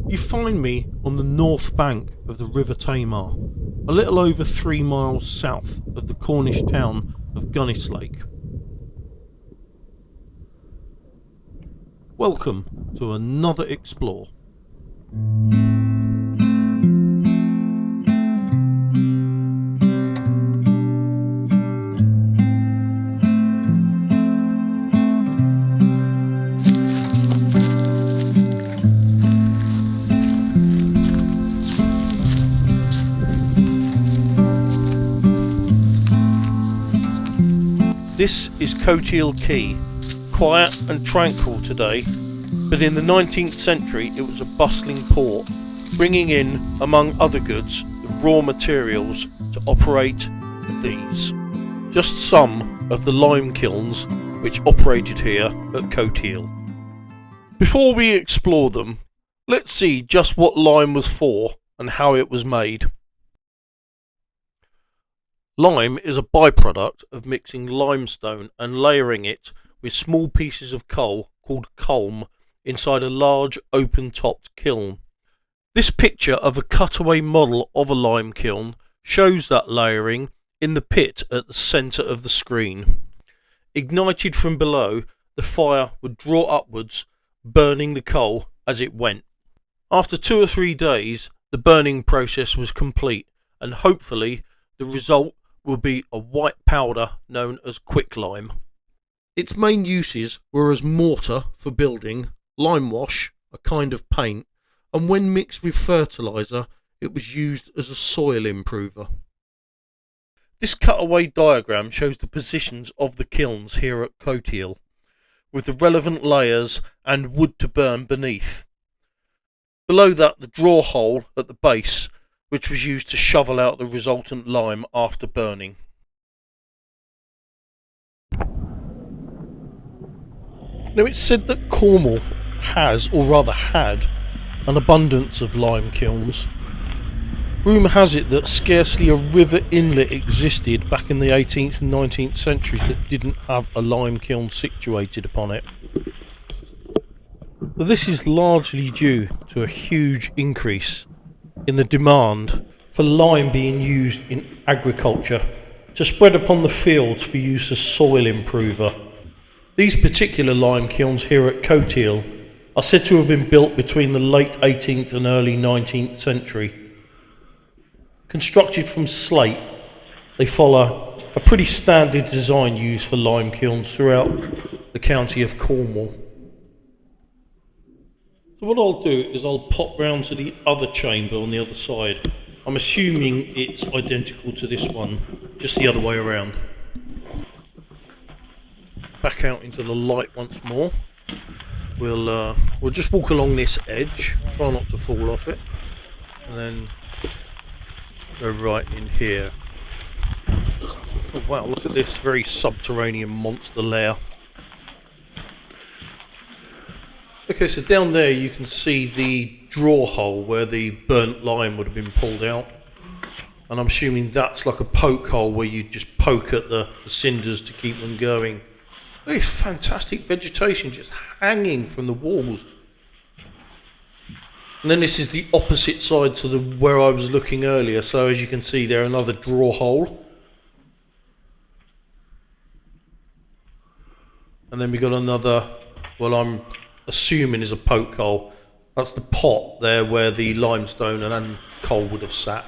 You find me on the north bank of the River Tamar, a little over 3 miles south of the Cornish town of Lake. Welcome to another explore. This is Cotehele Quay, quiet and tranquil today, but in the 19th century it was a bustling port, bringing in, among other goods, the raw materials to operate these. Just some of the lime kilns which operated here at Cotehele. Before we explore them, let's see just what lime was for and how it was made. Lime is a byproduct of mixing limestone and layering it with small pieces of coal called culm inside a large open-topped kiln. This picture of a cutaway model of a lime kiln shows that layering in the pit at the centre of the screen. Ignited from below, the fire would draw upwards, burning the coal as it went. After 2 or 3 days, the burning process was complete, and hopefully the result will be a white powder known as quicklime. Its main uses were as mortar for building, lime wash, a kind of paint, and when mixed with fertiliser it was used as a soil improver. This cutaway diagram shows the positions of the kilns here at Cotehele, with the relevant layers and wood to burn beneath. Below that, the draw hole at the base, which was used to shovel out the resultant lime after burning. Now, it's said that Cornwall has, or rather had, an abundance of lime kilns. Rumour has it that scarcely a river inlet existed back in the 18th and 19th centuries that didn't have a lime kiln situated upon it. But this is largely due to a huge increase in the demand for lime being used in agriculture to spread upon the fields for use as soil improver. These particular lime kilns here at Cotehele are said to have been built between the late 18th and early 19th century. Constructed from slate, they follow a pretty standard design used for lime kilns throughout the county of Cornwall. So what I'll do is I'll pop round to the other chamber on the other side. I'm assuming it's identical to this one, just the other way around. Back out into the light once more. We'll just walk along this edge, try not to fall off it, and then go right in here. Oh wow, look at this very subterranean monster lair. Okay, so down there you can see the draw hole where the burnt lime would have been pulled out, and I'm assuming that's like a poke hole where you just poke at the cinders to keep them going. There's fantastic vegetation just hanging from the walls. And then this is the opposite side to where I was looking earlier, so as you can see there, another draw hole. And then we got another, well, I'm assuming is a poke hole. That's the pot there where the limestone and coal would have sat.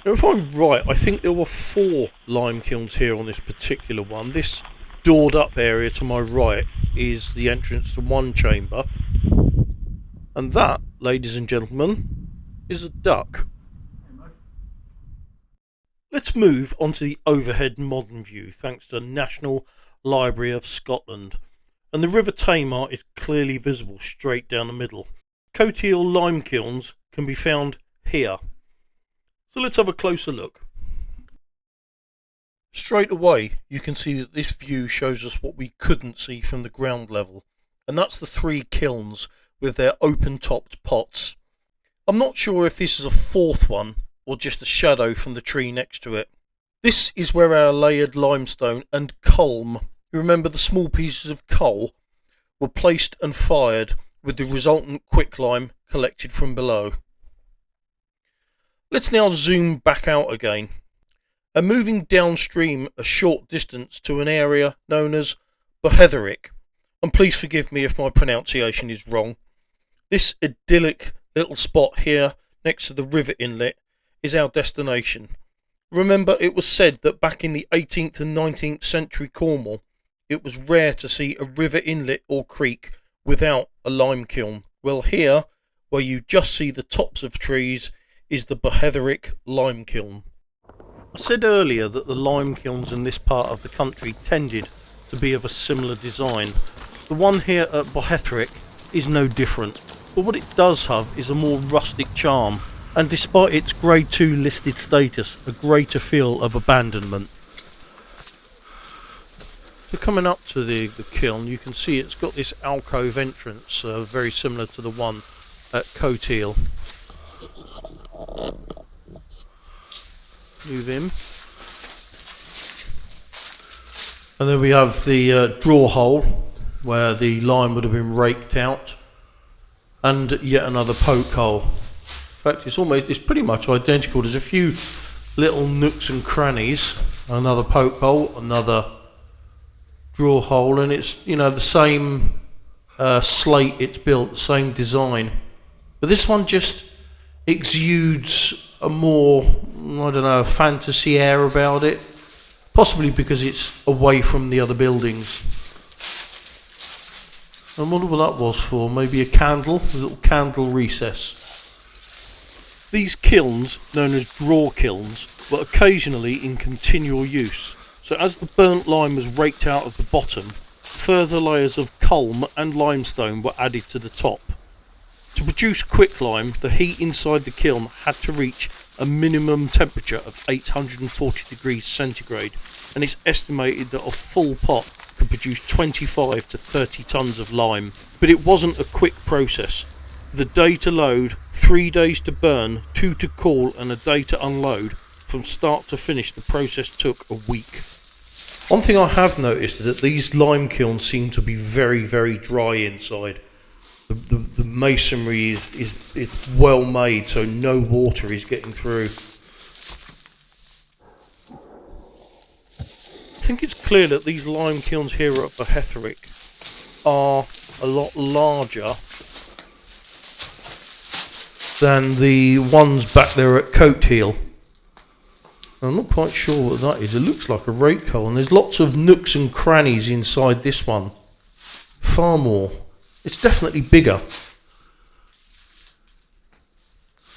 Now, if I'm right, I think there were 4 lime kilns here on this particular one. This doored up area to my right is the entrance to one chamber, and that, ladies and gentlemen, is a duck. Let's move on to the overhead modern view, thanks to the National Library of Scotland. And the River Tamar is clearly visible straight down the middle. Cotehele lime kilns can be found here. So let's have a closer look. Straight away, you can see that this view shows us what we couldn't see from the ground level. And that's the 3 kilns with their open-topped pots. I'm not sure if this is a 4th one or just a shadow from the tree next to it. This is where our layered limestone and culm, you remember the small pieces of coal, were placed and fired with the resultant quicklime collected from below. Let's now zoom back out again and moving downstream a short distance to an area known as Bohetherick, and please forgive me if my pronunciation is wrong. This idyllic little spot here next to the river inlet is our destination. Remember, it was said that back in the 18th and 19th century Cornwall, it was rare to see a river inlet or creek without a lime kiln. Well, here, where you just see the tops of trees, is the Bohetherick lime kiln. I said earlier that the lime kilns in this part of the country tended to be of a similar design. The one here at Bohetherick is no different, but what it does have is a more rustic charm, and despite its Grade 2 listed status, a greater feel of abandonment. So coming up to the kiln, you can see it's got this alcove entrance, very similar to the one at Cotehele. Move in. And then we have the draw hole, where the lime would have been raked out, and yet another poke hole. In fact, it's pretty much identical. There's a few little nooks and crannies. Another poke hole, another draw hole, and it's the same slate it's built, the same design. But this one just exudes a more, fantasy air about it. Possibly because it's away from the other buildings. I wonder what that was for. Maybe a candle, a little candle recess. These kilns, known as draw kilns, were occasionally in continual use. So as the burnt lime was raked out of the bottom, further layers of culm and limestone were added to the top. To produce quicklime, the heat inside the kiln had to reach a minimum temperature of 840 degrees centigrade, and it's estimated that a full pot could produce 25 to 30 tonnes of lime. But it wasn't a quick process. The day to load, 3 days to burn, 2 to cool and a day to unload. From start to finish, the process took a week. One thing I have noticed is that these lime kilns seem to be very, very dry inside. The masonry is well made, so no water is getting through. I think it's clear that these lime kilns here at Bohetherick are a lot larger than the ones back there at Cotehele. I'm not quite sure what that is. It looks like a rake hole, and there's lots of nooks and crannies inside this one. Far more. It's definitely bigger.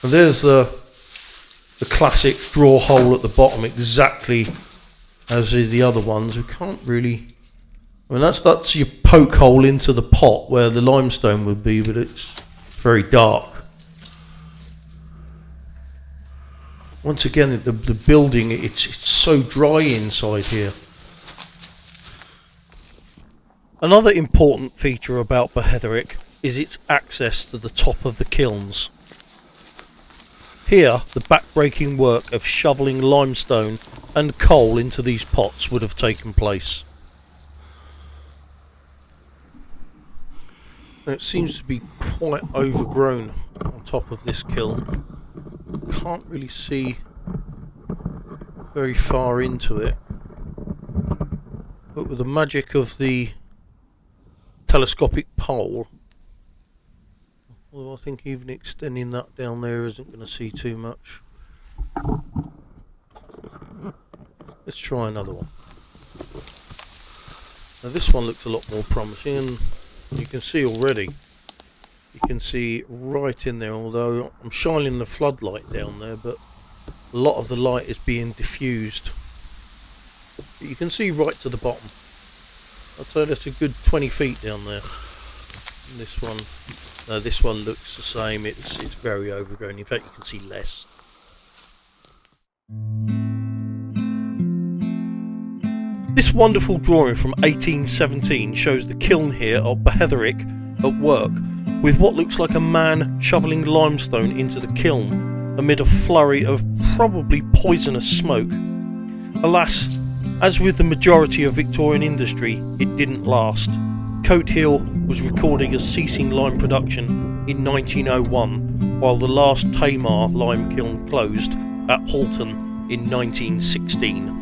And there's the classic draw hole at the bottom, exactly as the other ones. We can't really... that's your poke hole into the pot where the limestone would be, but it's very dark. Once again, the building, it's so dry inside here. Another important feature about Bohetherick is its access to the top of the kilns. Here, the back-breaking work of shovelling limestone and coal into these pots would have taken place. Now, it seems to be quite overgrown on top of this kiln. Can't really see very far into it, but with the magic of the telescopic pole, well, I think even extending that down there isn't going to see too much. Let's try another one. Now this one looks a lot more promising, and you can see already, you can see right in there, although I'm shining the floodlight down there, but a lot of the light is being diffused. But you can see right to the bottom. I'd say that's a good 20 feet down there. And this one looks the same. It's very overgrown. In fact, you can see less. This wonderful drawing from 1817 shows the kiln here at Bohetherick at work, with what looks like a man shoveling limestone into the kiln amid a flurry of probably poisonous smoke. Alas, as with the majority of Victorian industry, it didn't last. Cotehele was recorded as ceasing lime production in 1901, while the last Tamar lime kiln closed at Halton in 1916.